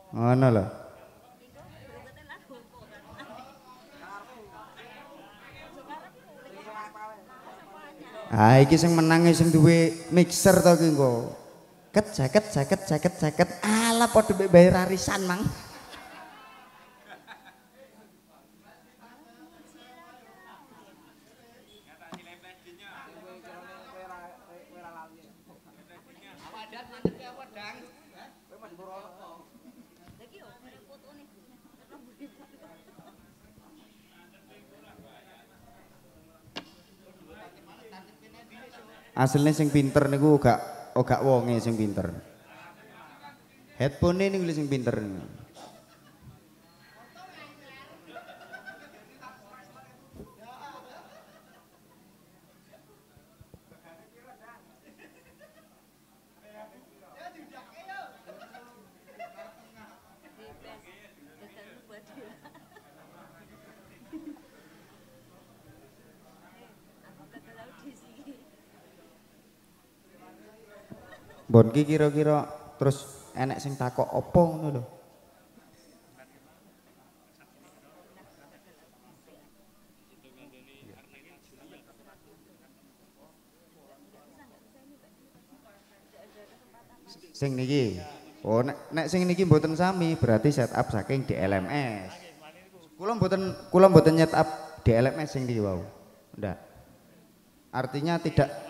Ngono lho. Ah iki sing menange sing duwe mixer to ki engko. Jaket. Alah padha mbek bayar arisan, Mang. Asline sing pinter niku gak wonge sing pinter. Headphone niku sing pinter. Bon ki kira-kira terus enek sing takok apa ngono lho. Sing niki. Oh nek sing niki mboten sami berarti setup saking DLMS. Kula mboten nyetup DLMS sing niki wau. Ndak. Artinya tidak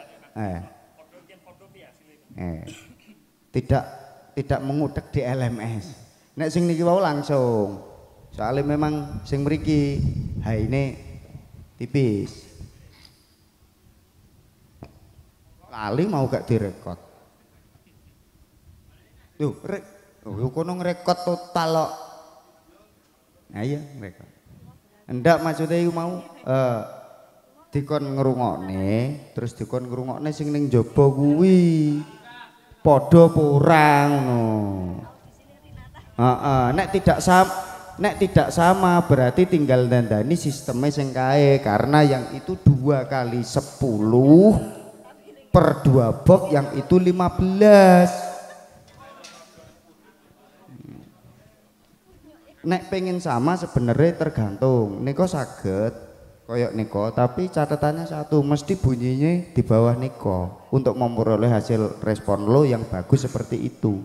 tidak mengudek di LMS. Nek sing niki wau langsung. Soalnya memang sing mriki ini tipis. Lali mau gak direkod. Yo kono ngrekod total kok. Nah iya ngrekod. Ndak maksudnya iku mau dikon ngrungokne, terus dikon ngrungokne sing ning jaba kuwi. Padha ora ngono. Heeh, nek tidak sama berarti tinggal dandani sistemnya sing kae karena yang itu 2 kali 10 per 2 box yang itu 15. Nek pengen sama sebenarnya tergantung. Niko saged koyok niko, tapi catatannya satu, mesti bunyinya di bawah niko untuk memperoleh hasil respon lo yang bagus seperti itu.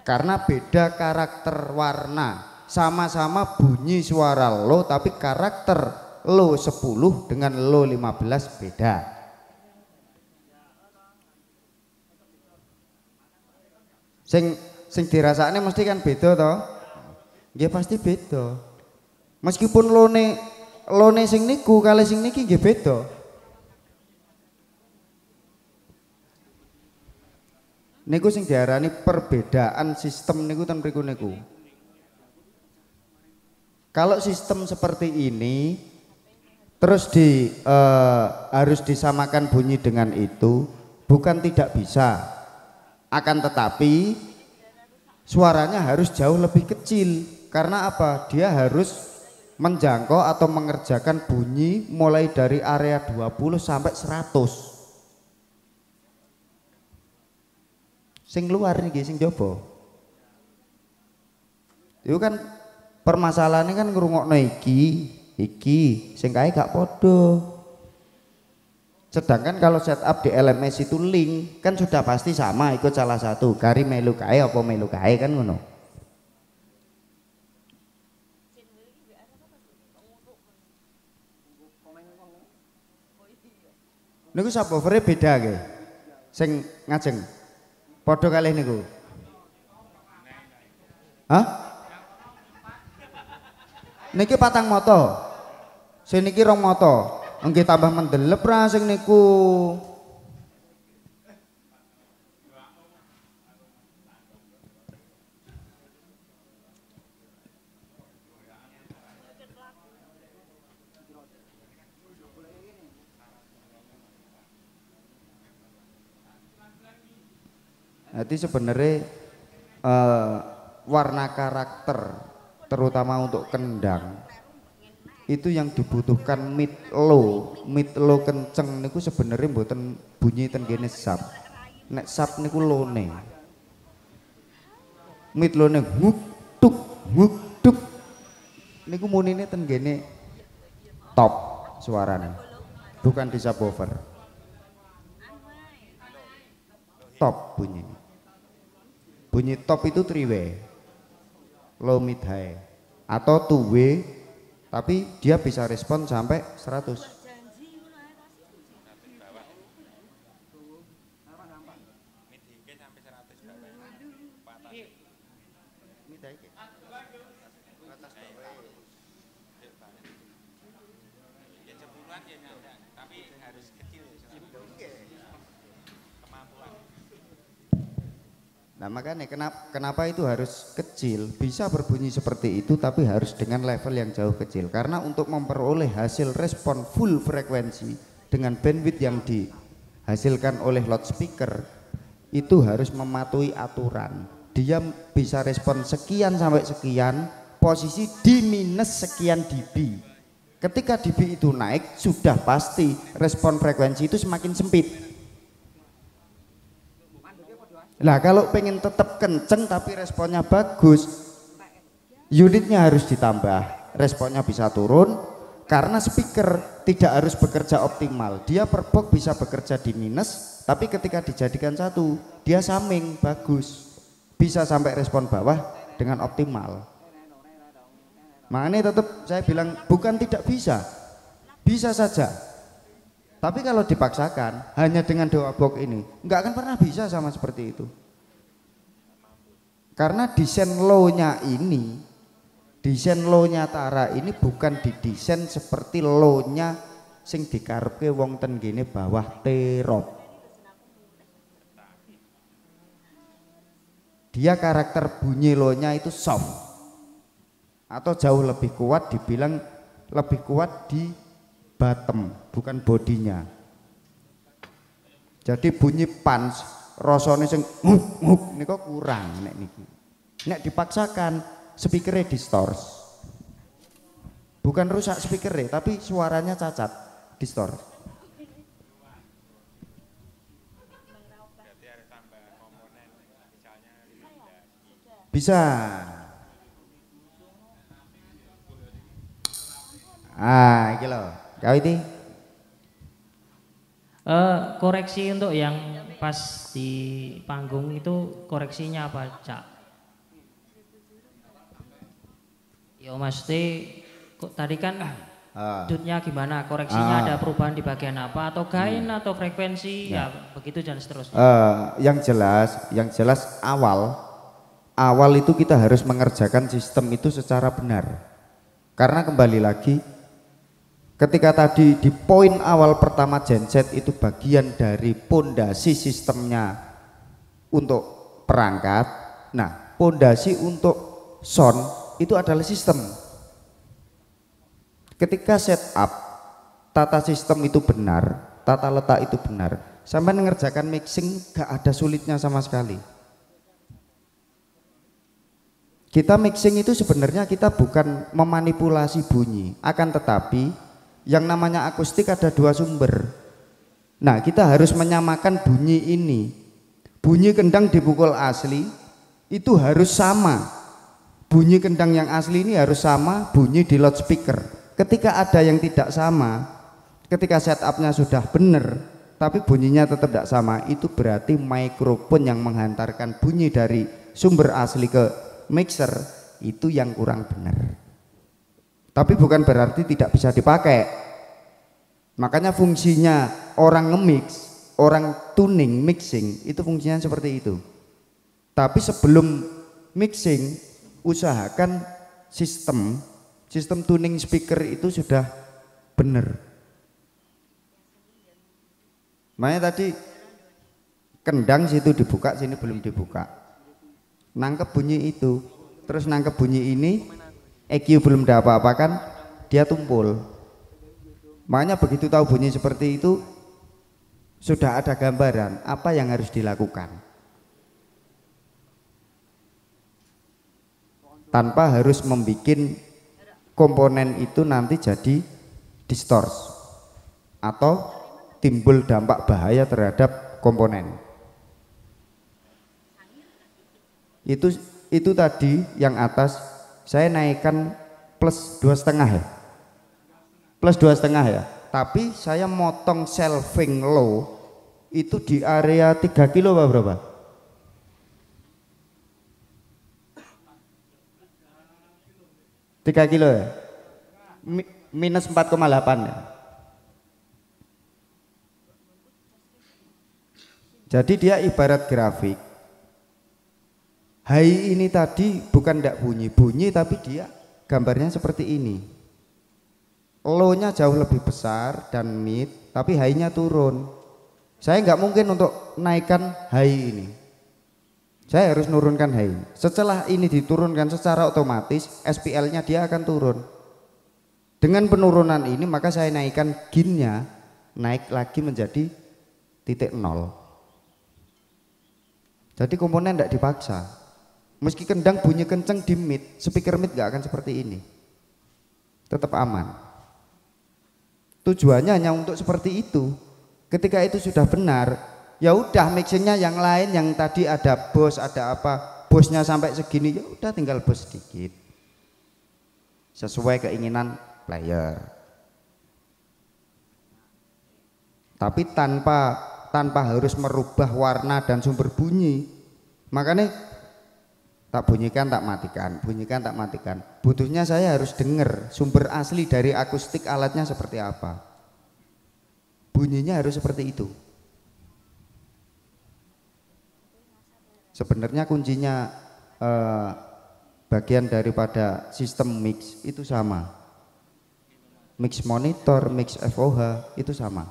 Karena beda karakter warna, sama-sama bunyi suara lo, tapi karakter lo 10 dengan lo 15 beda. Sing dirasakne mesti kan beda toh? Ya pasti beda. Meskipun lone sing niku kali sing niki nggih beda. Niku sing diarani perbedaan sistem niku ten mriku niku. Kalau sistem seperti ini terus harus disamakan bunyi dengan itu, bukan tidak bisa. Akan tetapi suaranya harus jauh lebih kecil. Karena apa? Dia harus menjangkau atau mengerjakan bunyi mulai dari area 20 sampai 100. Sing luar nih, sing jopo. Itu kan permasalahannya kan ngrungokno iki sing kae gak podo. Sedangkan kalau setup di LMS itu link kan sudah pasti sama, ikut salah satu. Kari melu kae apa melu kae kan ngono. Niku subwoofer beda nggih. Sing ngajeng. Padha kalih niku. Hah? Niki patang moto. Sing niki rong moto. Nggih tambah mendelep ra sing niku. Jadi sebenarnya warna karakter terutama untuk kendang itu yang dibutuhkan mid low kenceng niku sebenarnya mboten bunyi ten kene sub. Nek sub niku lone. mid low ning huk tuk niku munine ten gene top suaranya, bukan di subwoofer. Top bunyi top itu 3 way, low mid high atau 2 way, tapi dia bisa respon sampai 100. Nah makanya kenapa itu harus kecil, bisa berbunyi seperti itu tapi harus dengan level yang jauh kecil, karena untuk memperoleh hasil respon full frekuensi dengan bandwidth yang dihasilkan oleh loudspeaker itu harus mematuhi aturan. Dia bisa respon sekian sampai sekian, posisi di minus sekian dB. Ketika dB itu naik sudah pasti respon frekuensi itu semakin sempit. Nah kalau pengen tetap kenceng tapi responnya bagus, unitnya harus ditambah, responnya bisa turun karena speaker tidak harus bekerja optimal. Dia per box bisa bekerja di minus, tapi ketika dijadikan satu dia summing bagus, bisa sampai respon bawah dengan optimal. Makanya tetap saya bilang bukan tidak bisa, bisa saja. Tapi kalau dipaksakan hanya dengan 2 box ini nggak akan pernah bisa sama seperti itu. Karena desain low-nya ini, desain low-nya Tara ini bukan didesain seperti low-nya sing dikarepke wong ten gene bawah terop. Dia karakter bunyi low-nya itu soft atau jauh lebih kuat, dibilang lebih kuat di bottom, bukan bodinya. Jadi bunyi punch rasane sing niku kurang nek niki. Nek dipaksakan speakernya distors. Bukan rusak speakernya tapi suaranya cacat, distors. Bisa. Ah, iki lho. Kau ini koreksi untuk yang pas di panggung itu koreksinya apa, Cak? Ya mesti tadi kan dutnya gimana, koreksinya ada perubahan di bagian apa, atau gain atau frekuensi ya begitu dan seterusnya. Yang jelas awal itu kita harus mengerjakan sistem itu secara benar, karena kembali lagi ketika tadi di poin awal pertama genset itu bagian dari pondasi sistemnya untuk perangkat. Nah, pondasi untuk sound itu adalah sistem. Ketika setup tata sistem itu benar, tata letak itu benar, sampai mengerjakan mixing gak ada sulitnya sama sekali. Kita mixing itu sebenarnya kita bukan memanipulasi bunyi, akan tetapi yang namanya akustik ada 2 sumber. Nah kita harus menyamakan bunyi ini. Bunyi kendang dipukul asli itu harus sama. Bunyi kendang yang asli ini harus sama bunyi di loudspeaker. Ketika ada yang tidak sama, ketika setupnya sudah benar tapi bunyinya tetap tidak sama, itu berarti mikrofon yang menghantarkan bunyi dari sumber asli ke mixer itu yang kurang benar. Tapi bukan berarti tidak bisa dipakai. Makanya fungsinya orang nge-mix, orang tuning, mixing itu fungsinya seperti itu. Tapi sebelum mixing usahakan sistem tuning speaker itu sudah benar. Makanya tadi kendang situ dibuka, sini belum dibuka. Nangkep bunyi itu, terus nangkep bunyi ini, EQ belum ada apa-apa kan, dia tumpul. Makanya begitu tahu bunyi seperti itu sudah ada gambaran apa yang harus dilakukan, tanpa harus membuat komponen itu nanti jadi distors atau timbul dampak bahaya terhadap komponen. itu tadi yang atas saya naikkan plus 2,5 ya, plus 2,5 ya, tapi saya motong shelving low itu di area 3 kilo apa berapa? Tiga kilo ya, minus 4,8 ya. Jadi dia ibarat grafik. High ini tadi bukan tidak bunyi tapi dia gambarnya seperti ini. Low-nya jauh lebih besar dan mid, tapi high-nya turun. Saya nggak mungkin untuk naikkan high ini. Saya harus nurunkan high. Setelah ini diturunkan secara otomatis, SPL-nya dia akan turun. Dengan penurunan ini maka saya naikkan gain-nya, naik lagi menjadi titik 0. Jadi komponen tidak dipaksa. Meski kendang bunyi kenceng di mid, speaker mid nggak akan seperti ini. Tetap aman. Tujuannya hanya untuk seperti itu. Ketika itu sudah benar, ya udah mixingnya yang lain yang tadi ada bos, ada apa, bosnya sampai segini, ya udah tinggal bos sedikit. Sesuai keinginan player. Tapi tanpa harus merubah warna dan sumber bunyi. Makanya tak bunyikan tak matikan, bunyikan tak matikan. Butuhnya saya harus dengar sumber asli dari akustik alatnya seperti apa. Bunyinya harus seperti itu. Sebenarnya kuncinya bagian daripada sistem mix itu sama. Mix monitor, mix FOH itu sama.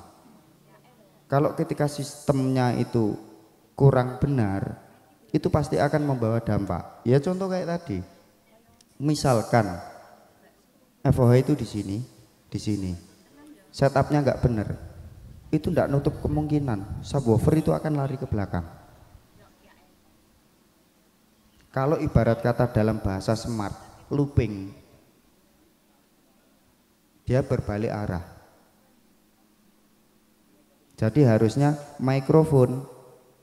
Kalau ketika sistemnya itu kurang benar, itu pasti akan membawa dampak. Ya contoh kayak tadi, misalkan FOH itu di sini, setupnya nggak benar, itu tidak nutup kemungkinan subwoofer itu akan lari ke belakang. Kalau ibarat kata dalam bahasa smart, looping, dia berbalik arah. Jadi harusnya mikrofon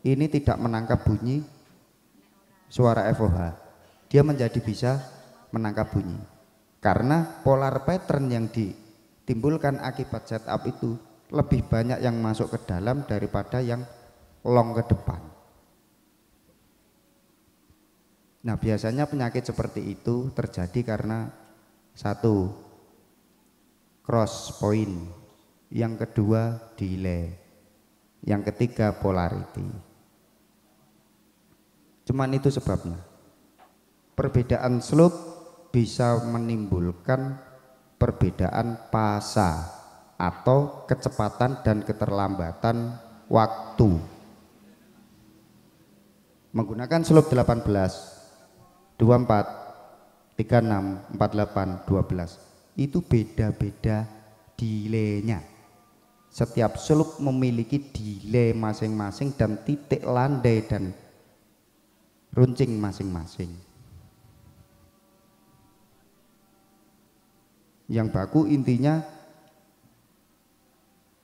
ini tidak menangkap bunyi suara FOH, dia menjadi bisa menangkap bunyi karena polar pattern yang ditimbulkan akibat setup itu lebih banyak yang masuk ke dalam daripada yang long ke depan. Nah biasanya penyakit seperti itu terjadi karena satu, cross point, yang kedua delay, yang ketiga polarity. Cuman itu sebabnya. Perbedaan slope bisa menimbulkan perbedaan fasa atau kecepatan dan keterlambatan waktu. Menggunakan slope 18, 24, 36, 48, 12 itu beda-beda delaynya. Setiap slope memiliki delay masing-masing dan titik landai dan runcing masing-masing. Yang baku intinya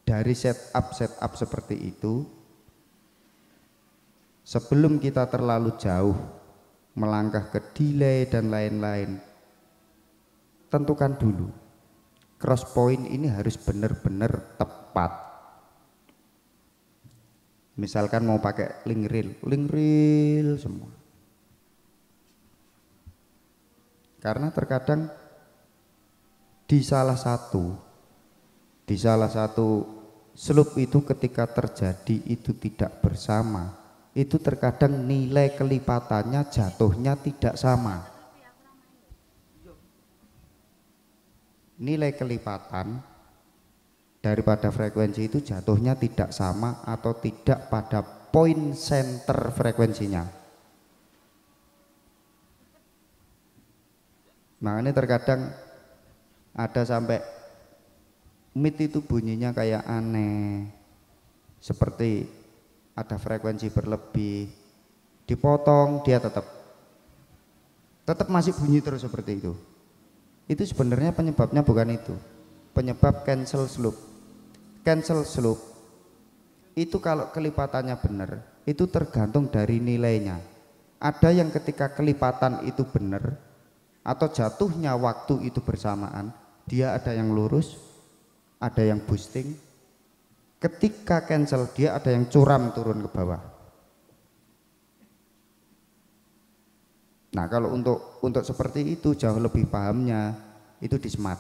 dari setup seperti itu, sebelum kita terlalu jauh melangkah ke delay dan lain-lain, tentukan dulu cross point ini harus benar-benar tepat. Misalkan mau pakai link reel semua. Karena terkadang di salah satu slope itu ketika terjadi itu tidak bersama, itu terkadang nilai kelipatannya jatuhnya tidak sama. Nilai kelipatan daripada frekuensi itu jatuhnya tidak sama atau tidak pada point center frekuensinya. Makanya terkadang ada sampai mid itu bunyinya kayak aneh, seperti ada frekuensi berlebih, dipotong dia tetap masih bunyi terus seperti itu. Itu sebenarnya penyebabnya bukan itu. Penyebab cancel slope. Cancel slope itu kalau kelipatannya benar, itu tergantung dari nilainya. Ada yang ketika kelipatan itu benar atau jatuhnya waktu itu bersamaan, dia ada yang lurus, ada yang boosting. Ketika cancel dia ada yang curam turun ke bawah. Nah, kalau untuk seperti itu jauh lebih pahamnya itu di smart.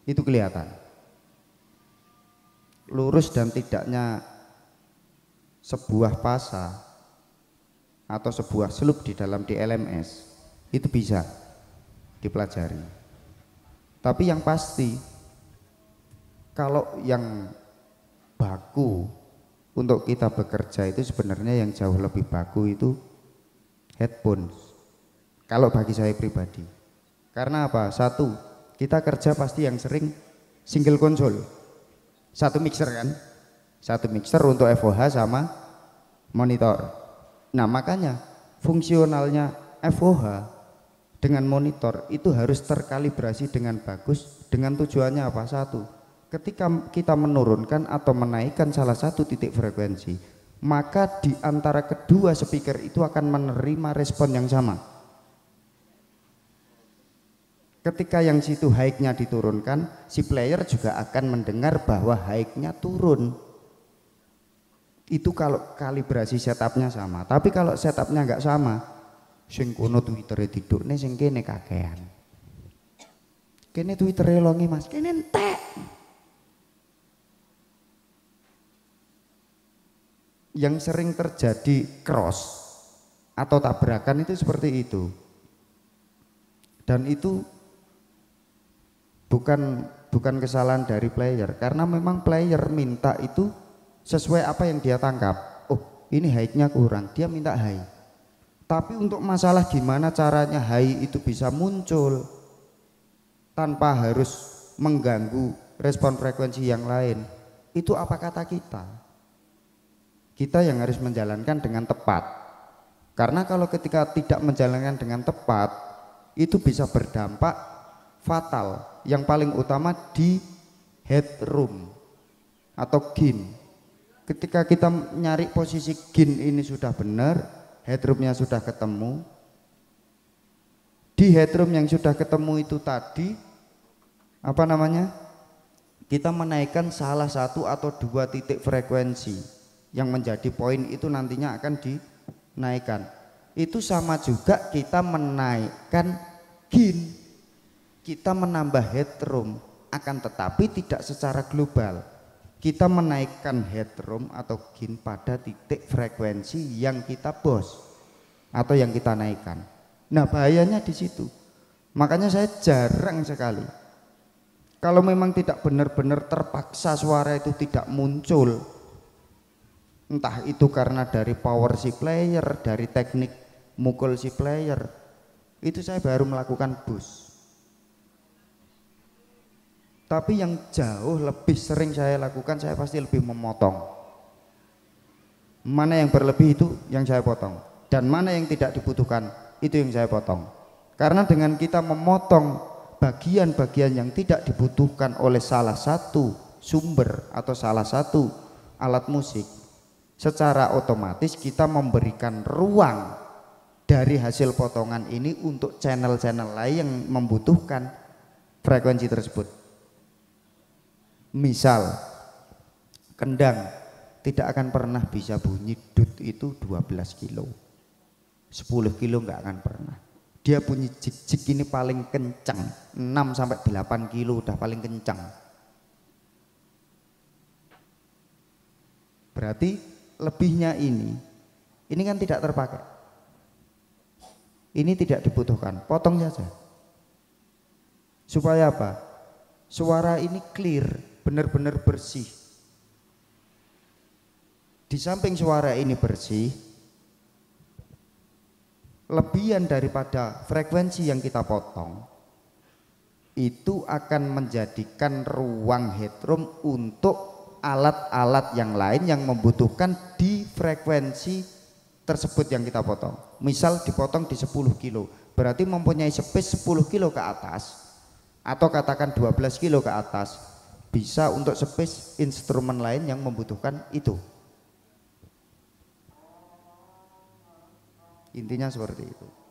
Itu kelihatan. Lurus dan tidaknya sebuah pasa atau sebuah slope di dalam DLMS itu bisa dipelajari. Tapi yang pasti kalau yang baku untuk kita bekerja itu sebenarnya yang jauh lebih baku itu headphone. Kalau bagi saya pribadi. Karena apa? Satu, kita kerja pasti yang sering single console. Satu mixer kan? Satu mixer untuk FOH sama monitor. Nah, makanya fungsionalnya FOH dengan monitor itu harus terkalibrasi dengan bagus dengan tujuannya apa? Satu, ketika kita menurunkan atau menaikkan salah satu titik frekuensi, maka di antara kedua speaker itu akan menerima respon yang sama. Ketika yang situ high-nya diturunkan, si player juga akan mendengar bahwa high-nya turun. Itu kalau kalibrasi setupnya sama. Tapi kalau setupnya nggak sama, sing kono Twittere tidurne sing kene kakean. Kene Twittere longi Mas, kene entek. Yang sering terjadi cross atau tabrakan itu seperti itu. Dan itu bukan kesalahan dari player, karena memang player minta itu sesuai apa yang dia tangkap. Oh, ini high-nya kurang, dia minta high. Tapi untuk masalah gimana caranya high itu bisa muncul tanpa harus mengganggu respon frekuensi yang lain, itu apa kata kita? Kita yang harus menjalankan dengan tepat. Karena kalau ketika tidak menjalankan dengan tepat, itu bisa berdampak fatal. Yang paling utama di headroom atau gain. Ketika kita nyari posisi gain ini sudah benar, headroomnya sudah ketemu. Di headroom yang sudah ketemu itu tadi, apa namanya? Kita menaikkan salah satu atau dua titik frekuensi yang menjadi poin itu nantinya akan dinaikkan. Itu sama juga kita menaikkan gain. Kita menambah headroom, akan tetapi tidak secara global. Kita menaikkan headroom atau gain pada titik frekuensi yang kita bos atau yang kita naikkan. Nah, bahayanya di situ. Makanya saya jarang sekali. Kalau memang tidak benar-benar terpaksa suara itu tidak muncul, entah itu karena dari power si player, dari teknik mukul si player, itu saya baru melakukan boost. Tapi yang jauh lebih sering saya lakukan, saya pasti lebih memotong. Mana yang berlebih itu yang saya potong, dan mana yang tidak dibutuhkan itu yang saya potong. Karena dengan kita memotong bagian-bagian yang tidak dibutuhkan oleh salah satu sumber atau salah satu alat musik, secara otomatis kita memberikan ruang dari hasil potongan ini untuk channel-channel lain yang membutuhkan frekuensi tersebut. Misal kendang tidak akan pernah bisa bunyi dut itu 12 kilo, 10 kilo nggak akan pernah. Dia bunyi jik-jik ini paling kencang 6-8 kilo udah paling kencang. Berarti lebihnya ini kan tidak terpakai, ini tidak dibutuhkan, potong saja. Supaya apa? Suara ini clear, benar-benar bersih. Di samping suara ini bersih, lebihan daripada frekuensi yang kita potong itu akan menjadikan ruang headroom untuk alat-alat yang lain yang membutuhkan di frekuensi tersebut yang kita potong. Misal dipotong di 10 kilo, berarti mempunyai space 10 kilo ke atas atau katakan 12 kilo ke atas, bisa untuk space instrumen lain yang membutuhkan itu. Intinya seperti itu.